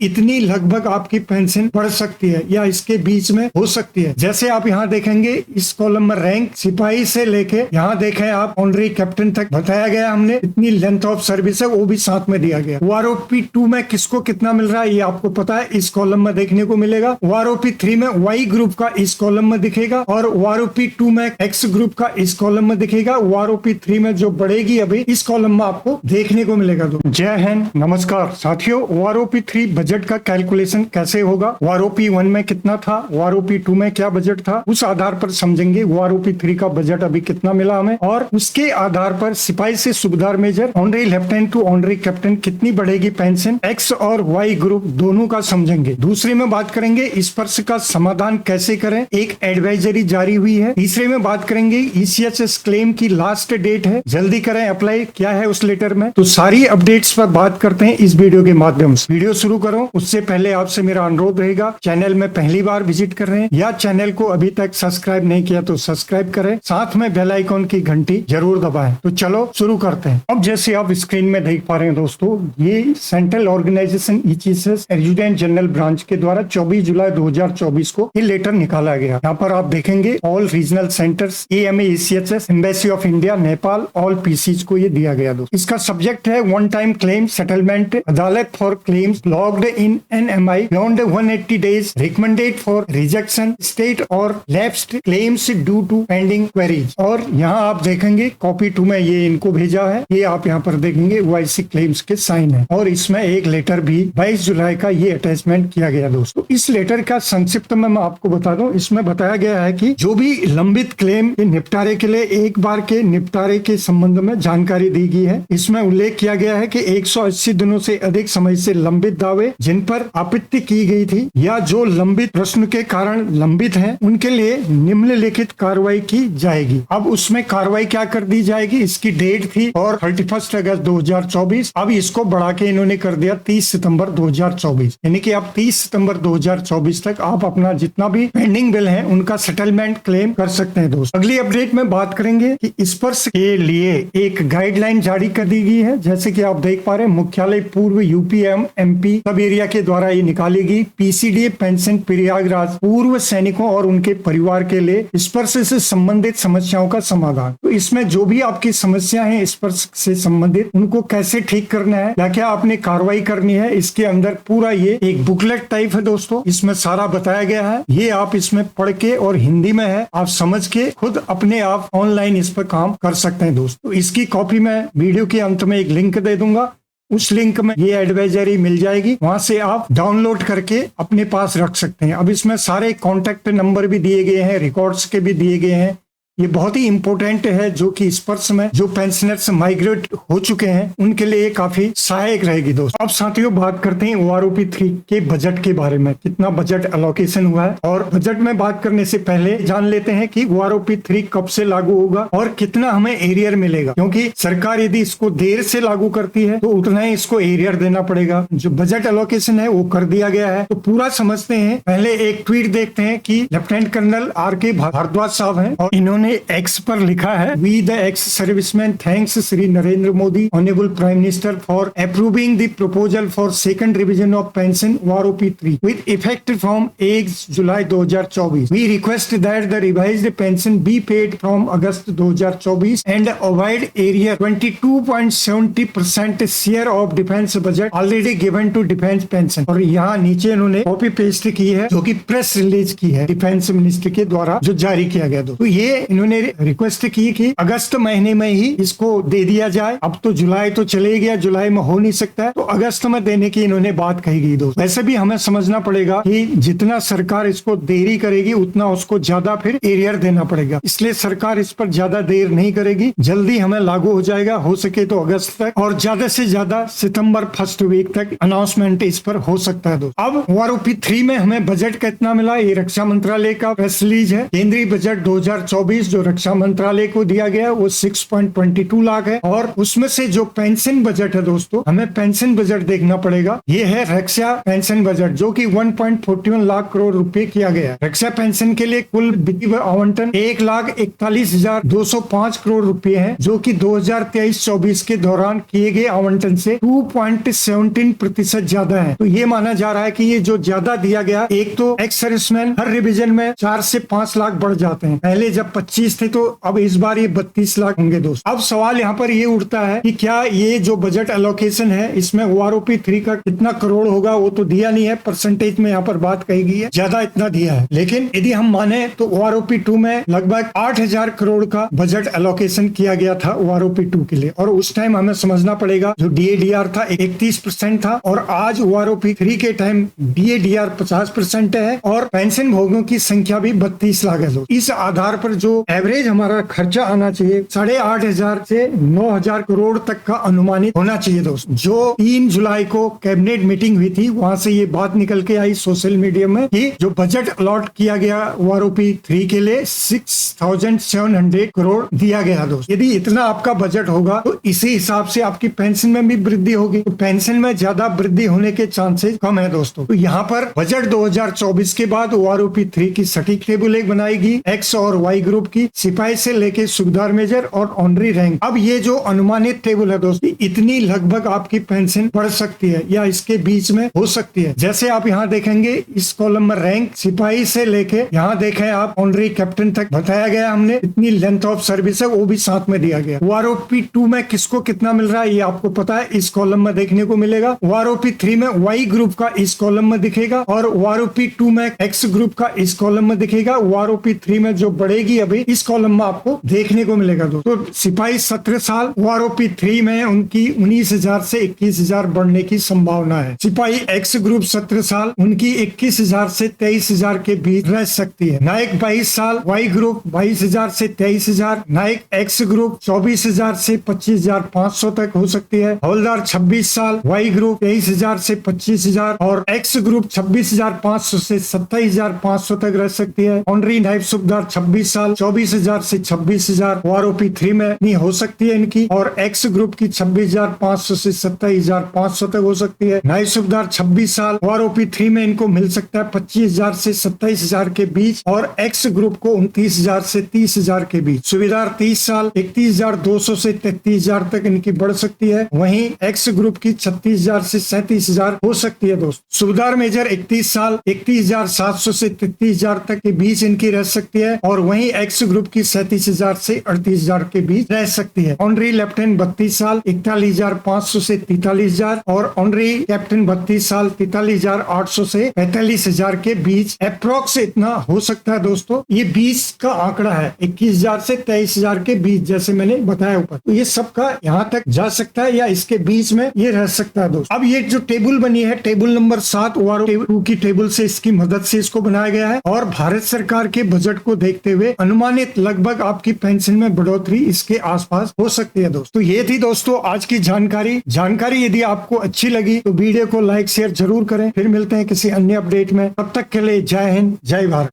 इतनी लगभग आपकी पेंशन बढ़ सकती है या इसके बीच में हो सकती है। जैसे आप यहाँ देखेंगे इस कॉलम में रैंक सिपाही से लेके यहाँ देखें आप ऑनरी कैप्टन तक बताया गया हमने, इतनी लेंथ ऑफ सर्विस है वो भी साथ में दिया गया। OROP 2 में किसको कितना मिल रहा है ये आपको पता है, इस कॉलम में देखने को मिलेगा। OROP 3 में Y ग्रुप का इस कॉलम में दिखेगा और OROP 2 में X ग्रुप का इस कॉलम में दिखेगा। OROP 3 में जो बढ़ेगी अभी इस कॉलम में आपको देखने को मिलेगा। जय हिंद, नमस्कार साथियों। OROP 3 बजट का कैलकुलेशन कैसे होगा, OROP 1 में कितना था, OROP 2 में क्या बजट था, उस आधार पर समझेंगे OROP 3 का बजट अभी कितना मिला हमें, और उसके आधार पर सिपाही से सूबेदार major, honorary lieutenant to honorary captain कितनी बढ़ेगी पेंशन, X और Y ग्रुप दोनों का समझेंगे। दूसरे में बात करेंगे इस प्रश्न का समाधान कैसे करें, एक एडवाइजरी जारी हुई है। तीसरे में बात करेंगे ECHS क्लेम की लास्ट डेट है, जल्दी करें अप्लाई, क्या है उस लेटर में। तो सारी अपडेट्स पर बात करते हैं इस वीडियो के माध्यम से। वीडियो शुरू करो उससे पहले आपसे मेरा अनुरोध रहेगा, चैनल में पहली बार विजिट कर रहे हैं या चैनल को अभी तक सब्सक्राइब नहीं किया तो सब्सक्राइब करें, साथ में बेल आइकॉन की घंटी जरूर दबाएं। तो चलो शुरू करते हैं। अब जैसे आप स्क्रीन में देख पा रहे हैं दोस्तों, ये central organisation ECHS adjutant general branch के द्वारा 24 जुलाई 2024 को ये लेटर निकाला गया। यहाँ पर आप देखेंगे all regional centres AMA ECHS embassy of India Nepal all PCs को ये दिया गया दोस्तों। इसका सब्जेक्ट है वन टाइम क्लेम सेटलमेंट अदालत for claims lodged in NMI beyond 180 days recommended for rejection stale और lapsed claims due to pending queries. और यहाँ आप देखेंगे कॉपी 2 में ये इनको भेजा है, ये आप यहाँ पर देखेंगे OIC क्लेम्स के साइन है और इसमें एक लेटर भी 22 जुलाई का ये अटैचमेंट किया गया दोस्तों। इस लेटर का संक्षिप्त में मैं आपको बता दूं, इसमें बताया गया है कि जो भी लंबित क्लेम के निपटारे के लिए एक बार के निपटारे के संबंध में जानकारी दी गई है। इसमें उल्लेख किया गया है कि 180 दिनों से अधिक समय से लंबित दावे जिन पर आपत्ति की गई थी या जो लंबित प्रश्न के कारण लंबित हैं, उनके लिए निम्नलिखित कार्रवाई की जाएगी। अब उसमें कार्रवाई क्या कर दी जाएगी, इसकी डेट थी और 31 अगस्त 2024, अब इसको बढ़ा के इन्होंने कर दिया 30 सितंबर 2024, यानी कि अब 30 सितंबर 2024 तक आप अपना जितना भी पेंडिंग बिल है उनका सेटलमेंट क्लेम कर सकते हैं दोस्तों। अगली अपडेट में बात करेंगे कि इस पर के लिए एक गाइडलाइन जारी कर दी गई है। जैसे कि आप देख पा रहे हैं, मुख्यालय पूर्व UPM MP सब एरिया के द्वारा ये निकाली गई PCDA पेंशन प्रयागराज पूर्व सैनिकों और उनके परिवार के लिए स्पर्श से संबंधित समस्याओं का समाधान। तो इसमें जो भी आपकी समस्या है स्पर्श से संबंधित, उनको कैसे ठीक करना है, क्या क्या आपने कार्रवाई करनी है, इसके अंदर पूरा ये एक बुकलेट टाइप है दोस्तों, इसमें सारा बताया गया है। ये आप इसमें पढ़ के और हिंदी में है, आप समझ के खुद अपने आप ऑनलाइन इस पर काम कर सकते हैं दोस्तों। इसकी कॉपी मैं वीडियो के अंत में एक लिंक दे दूंगा, उस लिंक में ये एडवाइजरी मिल जाएगी, वहां से आप डाउनलोड करके अपने पास रख सकते हैं। अब इसमें सारे कॉन्टेक्ट नंबर भी दिए गए हैं, रिकॉर्ड्स के भी दिए गए हैं। ये बहुत ही इंपॉर्टेंट है, जो कि स्पर्श में जो पेंशनर्स माइग्रेट हो चुके हैं उनके लिए काफी सहायक रहेगी दोस्तों। अब साथियों बात करते हैं OROP 3 के बजट के बारे में, कितना बजट एलोकेशन हुआ है। और बजट में बात करने से पहले जान लेते हैं कि OROP 3 कब से लागू होगा और कितना हमें एरियर मिलेगा, क्योंकि सरकार यदि इसको देर से लागू करती है तो उतना ही इसको एरियर देना पड़ेगा। जो बजट एलोकेशन है वो कर दिया गया है, तो पूरा समझते हैं। पहले एक ट्वीट देखते हैं कि लेफ्टिनेंट कर्नल RK भारद्वाज साहब हैं और इन्होंने X पर लिखा है, we the ex serviceman thanks Shri Narendra Modi honourable prime minister for approving the proposal for second revision of pension OROP 3 with effect from 1 July 2024। We request that the revised pension be paid from August 2024 and avoid arrear 22.70% share of defence budget already given to defence pension. और यहाँ नीचे इन्होंने copy paste की है, जो कि press release की है डिफेंस मिनिस्टर के द्वारा जो जारी किया गया। तो ये इन्होंने रिक्वेस्ट की कि अगस्त महीने में ही इसको दे दिया जाए। अब तो जुलाई तो चले गया, जुलाई में हो नहीं सकता है, तो अगस्त में देने की इन्होंने बात कही गई दोस्त। वैसे भी हमें समझना पड़ेगा कि जितना सरकार इसको देरी करेगी उतना उसको ज्यादा फिर एरियर देना पड़ेगा, इसलिए सरकार इस पर ज्यादा देर नहीं करेगी, जल्दी हमें लागू हो जाएगा, हो सके तो अगस्त तक और ज्यादा से ज्यादा सितंबर फर्स्ट वीक तक अनाउंसमेंट इस पर हो सकता है दोस्त। अब OROP 3 में हमें बजट कितना मिला, ये रक्षा मंत्रालय का प्रेस रिलीज है। केंद्रीय बजट 2024 2024 जो रक्षा मंत्रालय को दिया गया वो 6.22 लाख है। और उसमें से जो पेंशन बजट है दोस्तों, हमें पेंशन बजट देखना पड़ेगा। ये है रक्षा पेंशन बजट जो कि 1.41 लाख करोड़ रुपए किया गया है। रक्षा पेंशन के लिए कुल वित्तीय आवंटन 1,41,205 करोड़ रुपए है, जो कि 2023-24 के दौरान किए गए आवंटन से 2.17% ज्यादा है। तो ये माना जा रहा है कि ये जो ज्यादा दिया गया, एक तो एक्स सर्विसमैन हर रिवीजन में 4 से 5 लाख बढ़ जाते हैं। पहले जब 25 थे तो अब इस बार ये 32 लाख होंगे दोस्तों। अब सवाल यहाँ पर ये उठता है कि क्या ये जो बजट एलोकेशन है इसमें OROP 3 का कितना करोड़ होगा, वो तो दिया नहीं है, परसेंटेज में यहाँ पर बात कही गई है, ज्यादा इतना दिया है। लेकिन यदि हम माने तो OROP 2 में लगभग 8,000 करोड़ का बजट एलोकेशन किया गया था OROP 2 के लिए। और उस टाइम हमें समझना पड़ेगा जो DADR था 31% था, और आज OROP 3 के टाइम DADR 50% है, और पेंशन भोगियों की संख्या भी 32 लाख है। इस आधार पर जो एवरेज हमारा खर्चा आना चाहिए 8,500 से 9,000 करोड़ तक का अनुमानित होना चाहिए दोस्तों। जो 3 जुलाई को कैबिनेट मीटिंग हुई थी, वहां से ये बात निकल के आई सोशल मीडिया में कि जो बजट अलॉट किया गया OROP 3 के लिए 6,700 करोड़ दिया गया दोस्तों। यदि इतना आपका बजट होगा तो इसी हिसाब से आपकी पेंशन में भी वृद्धि होगी। तो पेंशन में ज्यादा वृद्धि होने के चांसेस कम है दोस्तों। तो यहाँ पर बजट 2024 के बाद OROP 3 की सटीक टेबल एक बनाएगी, एक्स और वाई ग्रुप की, सिपाही से लेके सूबेदार मेजर और ऑनरी रैंक। अब ये जो अनुमानित टेबल है दोस्तों, इतनी लगभग आपकी पेंशन बढ़ सकती है या इसके बीच में हो सकती है। जैसे आप यहाँ देखेंगे इस कॉलम में रैंक सिपाही से लेके यहाँ देखें आप ऑनरी कैप्टन तक बताया गया हमने, इतनी लेंथ ऑफ सर्विस है वो भी साथ में दिया गया। OROP 2 में किसको कितना मिल रहा है ये आपको पता है, इस कॉलम में देखने को मिलेगा। OROP 3 में वाई ग्रुप का इस कॉलम में दिखेगा, और OROP 2 में एक्स ग्रुप का इस कॉलम में दिखेगा। OROP 3 में जो बढ़ेगी अभी इस कॉलम में आपको देखने को मिलेगा दोस्तों। तो सिपाही 17 साल OROP 3 में उनकी 19,000 से 21,000 बढ़ने की संभावना है। सिपाही एक्स ग्रुप 17 साल उनकी 21,000 से 23,000 के बीच रह सकती है। नायक 22 साल वाई ग्रुप 22,000 से 23,000, नायक एक्स ग्रुप 24,000 से 25,500 तक हो सकती है। हवलदार 26 साल वाई ग्रुप 23,000 से 25,000, और एक्स ग्रुप 26,500 से 27,500 तक रह सकती है। ऑनरी नायब सूबेदार 26 साल 24,000 से 26,000 OROP 3 में नहीं हो सकती है इनकी, और एक्स ग्रुप की 26,500 से 27,500 तक हो सकती है। नायब सूबेदार 26 साल OROP 3 में इनको मिल सकता है 25,000 से 27,000 के बीच, और एक्स ग्रुप को 29,000 से 30,000 के बीच। सूबेदार 30 साल 31,200 से 33,000 तक इनकी बढ़ सकती है। वहीं एक्स ग्रुप की 36,000 से 37,000 हो सकती है दोस्तों। सूबेदार मेजर 31 साल 31,700 से 33,000 तक के बीच इनकी रह सकती है, और वहीं एक्स ग्रुप की 37,000 से 38,000 के बीच रह सकती है। ऑनरी लेफ्टिनेंट 32 साल 41,500 से 43,000, और ऑनरी कैप्टन 32 साल 43,800 से 45,000 के बीच अप्रोक्स इतना हो सकता है दोस्तों। ये 20 का आंकड़ा है, 21,000 से 23,000 के बीच, जैसे मैंने बताया ऊपर। तो ये सबका यहाँ तक जा सकता है या इसके बीच में ये रह सकता है दोस्तों। अब ये जो टेबल बनी है, टेबल नंबर 7 OROP 2 की टेबल से इसकी मदद से इसको बनाया गया है, और भारत सरकार के बजट को देखते हुए अनुमानित लगभग आपकी पेंशन में बढ़ोतरी इसके आसपास हो सकती है दोस्तों। ये थी दोस्तों आज की जानकारी यदि आपको अच्छी लगी तो वीडियो को लाइक शेयर जरूर करें। फिर मिलते हैं किसी अन्य अपडेट में, तब तक के लिए जय हिंद जय भारत।